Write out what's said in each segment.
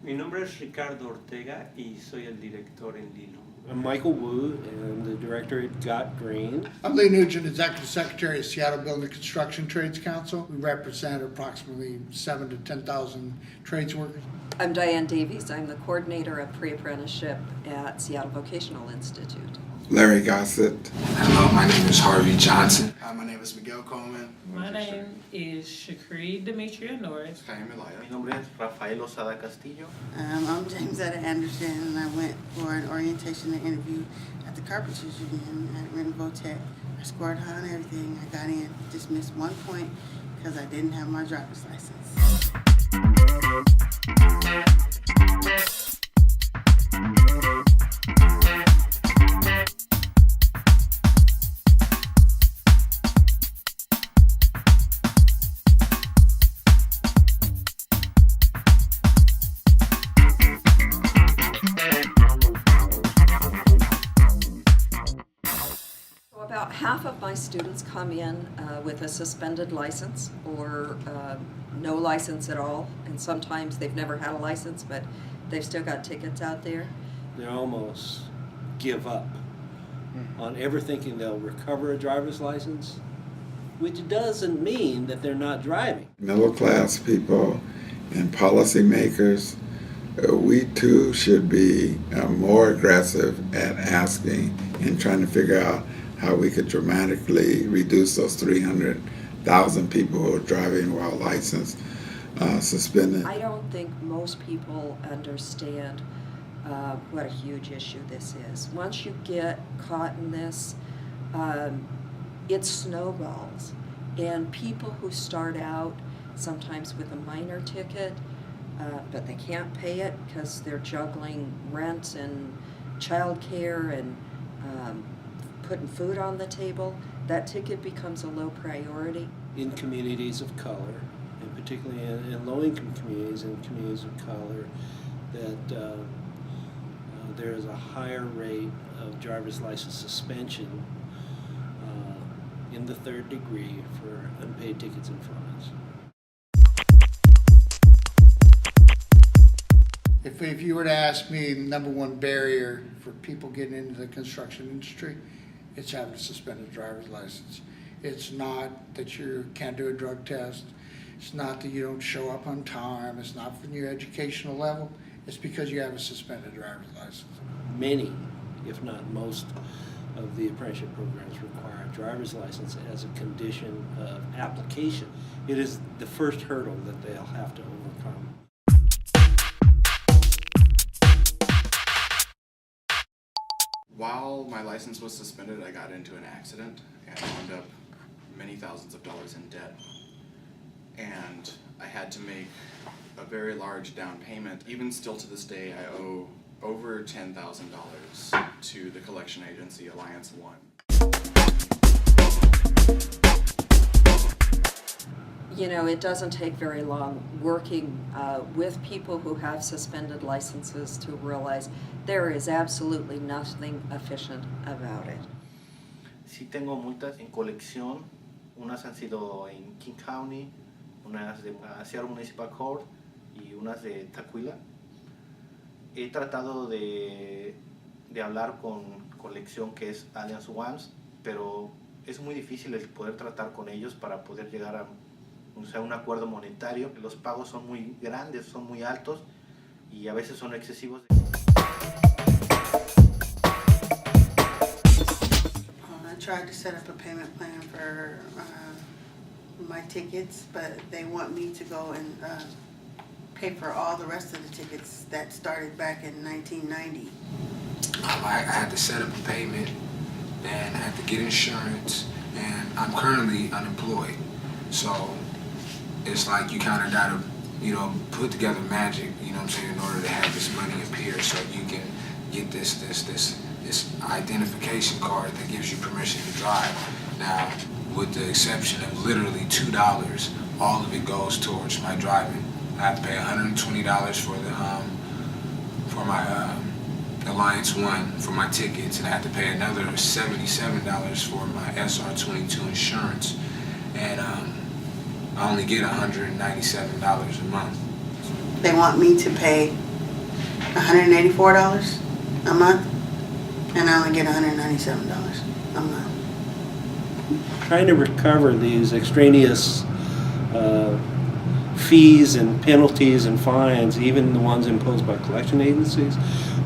Mi nombre es Ricardo Ortega y soy el director en Lilo. I'm Michael Wu, and I'm the director at Got Green. I'm Lee Nugent, Executive Secretary of Seattle Building Construction Trades Council. We represent approximately 7,000 to 10,000 trades workers. I'm Diane Davies. I'm the coordinator of pre-apprenticeship at Seattle Vocational Institute. Larry Gossett. Hello, my name is Harvey Johnson. Hi, my name is Miguel Coleman. My name is Shakri Demetria Norris. Mi nombre es Rafael Osada Castillo. I'm James Etta Anderson, and I went for an orientation and interview at the Carpenters Union at Renton Votech. I scored high on everything. I got in, just missed 1 point because I didn't have my driver's license. About half of my students come in with a suspended license or no license at all, and sometimes they've never had a license, but they've still got tickets out there. They almost give up on ever thinking they'll recover a driver's license, which doesn't mean that they're not driving. Middle class people and policymakers, we too should be more aggressive at asking and trying to figure out how we could dramatically reduce those 300,000 people who are driving while license suspended. I don't think most people understand what a huge issue this is. Once you get caught in this, it snowballs. And people who start out sometimes with a minor ticket, but they can't pay it because they're juggling rent and childcare and putting food on the table, that ticket becomes a low priority. In communities of color, and particularly in low-income communities and communities of color, that there is a higher rate of driver's license suspension in the third degree for unpaid tickets and fines. If you were to ask me, the number one barrier for people getting into the construction industry, it's having a suspended driver's license. It's not that you can't do a drug test. It's not that you don't show up on time. It's not from your educational level. It's because you have a suspended driver's license. Many, if not most, of the apprenticeship programs require a driver's license as a condition of application. It is the first hurdle that they'll have to overcome. While my license was suspended, I got into an accident and wound up many thousands of dollars in debt. And I had to make a very large down payment. Even still to this day, I owe over $10,000 to the collection agency, Alliance One. You know, it doesn't take very long working with people who have suspended licenses to realize there is absolutely nothing efficient about it. Sí tengo multas en colección, unas han sido en King County, unas de Seattle Municipal Court y unas de Taquila. He tratado de hablar con colección que es Alliance Ones, pero es muy difícil el poder tratar con ellos para poder llegar a un acuerdo monetario. Los pagos son muy grandes, son muy altos y a veces son excesivos. I tried to set up a payment plan for my tickets, but they want me to go and pay for all the rest of the tickets that started back in 1990. I had to set up a payment, and I had to get insurance, and I'm currently unemployed. So it's like you kind of gotta, put together magic, in order to have this money appear so you can get this identification card that gives you permission to drive. Now, with the exception of literally $2, all of it goes towards my driving. I have to pay $120 for my Alliance One for my tickets, and I have to pay another $77 for my SR22 insurance, and I only get $197 a month. They want me to pay $184 a month, and I only get $197 a month. Trying to recover these extraneous fees and penalties and fines, even the ones imposed by collection agencies,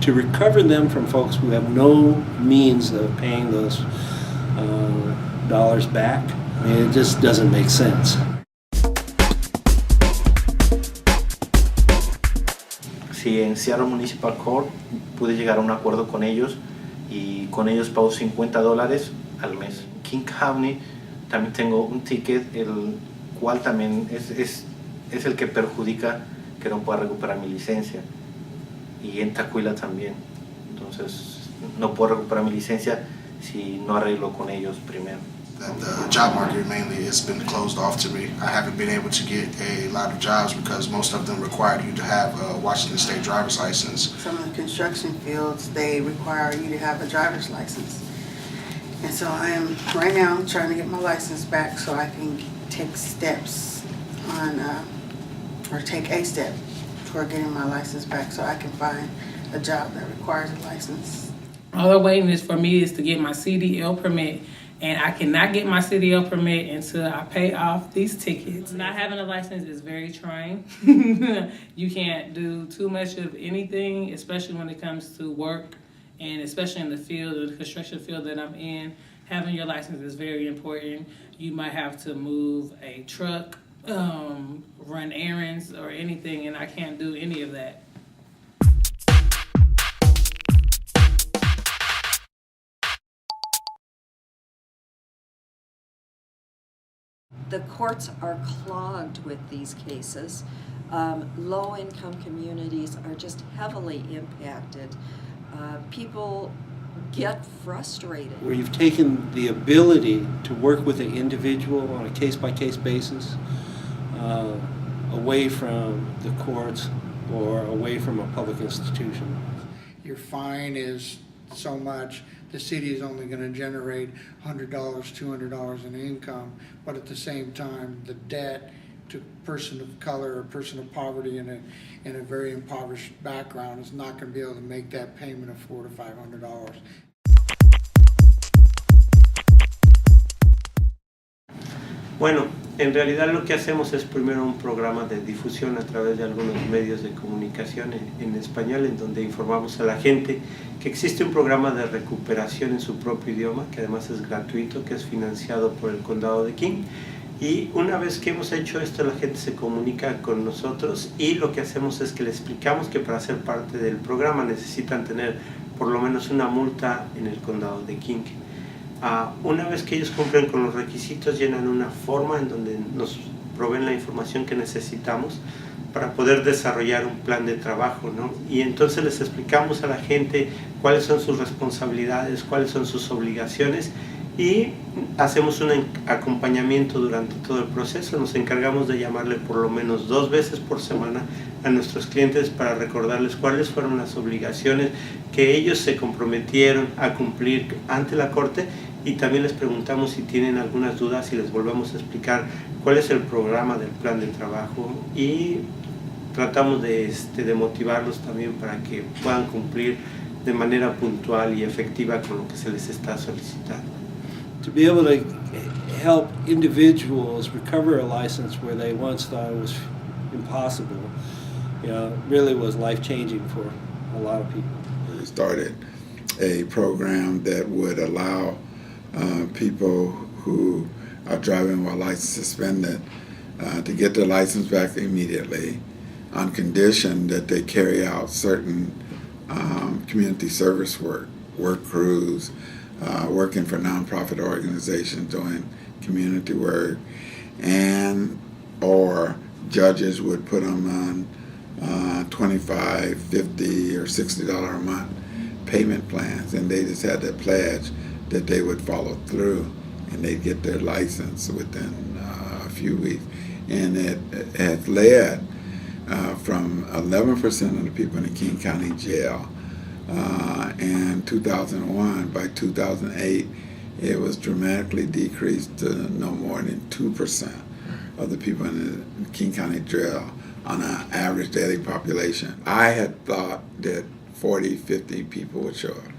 to recover them from folks who have no means of paying those dollars back. I mean, it just doesn't make sense. Si en Seattle Municipal Court pude llegar a un acuerdo con ellos y con ellos pago $50 al mes. King County también tengo un ticket, el cual también es el que perjudica que no pueda recuperar mi licencia. Y en Tacuila también. Entonces no puedo recuperar mi licencia si no arreglo con ellos primero. That the job market mainly has been closed off to me. I haven't been able to get a lot of jobs because most of them require you to have a Washington State driver's license. Some of the construction fields, they require you to have a driver's license. And so I am right now trying to get my license back so I can take steps on, or take a step toward getting my license back so I can find a job that requires a license. All the waiting is for me is to get my CDL permit, and I cannot get my CDL permit until I pay off these tickets. Not having a license is very trying. You can't do too much of anything, especially when it comes to work, and especially in the field, the construction field that I'm in. Having your license is very important. You might have to move a truck, run errands or anything, and I can't do any of that. The courts are clogged with these cases. Low-income communities are just heavily impacted. People get frustrated. Where you've taken the ability to work with an individual on a case-by-case basis away from the courts or away from a public institution. Your fine is so much, the city is only going to generate $100, $200 in income, but at the same time, the debt to a person of color or a person of poverty in a very impoverished background is not going to be able to make that payment of $400 to $500. Bueno, en realidad lo que hacemos es primero un programa de difusión a través de algunos medios de comunicación en español, en donde informamos a la gente que existe un programa de recuperación en su propio idioma, que además es gratuito, que es financiado por el condado de King. Y una vez que hemos hecho esto, la gente se comunica con nosotros y lo que hacemos es que le explicamos que para ser parte del programa necesitan tener por lo menos una multa en el condado de King. Una vez que ellos cumplen con los requisitos, llenan una forma en donde nos proveen la información que necesitamos para poder desarrollar un plan de trabajo, ¿no? Y entonces les explicamos a la gente cuáles son sus responsabilidades, cuáles son sus obligaciones y hacemos un acompañamiento durante todo el proceso. Nos encargamos de llamarle por lo menos 2 veces por semana a nuestros clientes para recordarles cuáles fueron las obligaciones que ellos se comprometieron a cumplir ante la corte, y también les preguntamos si tienen algunas dudas y les volvemos a explicar cuál es el programa del plan de trabajo y tratamos de motivarlos también para que puedan cumplir de manera puntual y efectiva con lo que se les está solicitando. To be able to help individuals recover a license where they once thought it was impossible, really was life-changing for a lot of people. We started a program that would allow people who are driving while license suspended to get their license back immediately on condition that they carry out certain community service work crews, working for nonprofit organizations doing community work, and or judges would put them on $25, $50, or $60 a month payment plans, and they just had to pledge that they would follow through and they'd get their license within a few weeks. And it has led from 11% of the people in the King County Jail in 2001. By 2008, it was dramatically decreased to no more than 2% of the people in the King County Jail on an average daily population. I had thought that 40, 50 people would show up,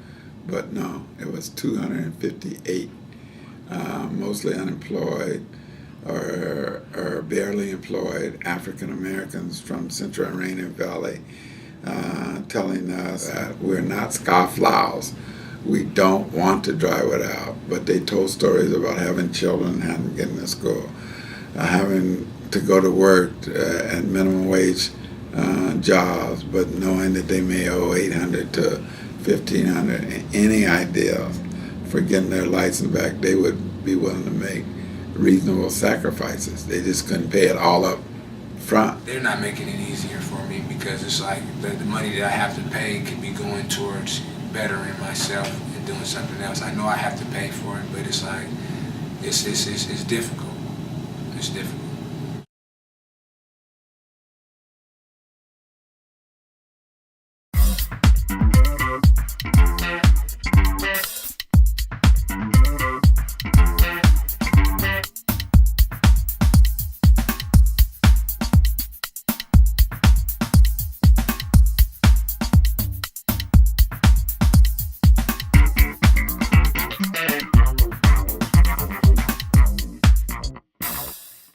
but no, it was 258, mostly unemployed or barely employed African Americans from Central and Rainier Valley, telling us that we're not scofflaws. We don't want to drive without, but they told stories about having children, having getting to school, having to go to work at minimum wage jobs, but knowing that they may owe $800 to $1,500. Any idea for getting their license back, they would be willing to make reasonable sacrifices. They just couldn't pay it all up front. They're not making it easier for me because it's like the money that I have to pay could be going towards bettering myself and doing something else. I know I have to pay for it, but it's like it's difficult. It's difficult.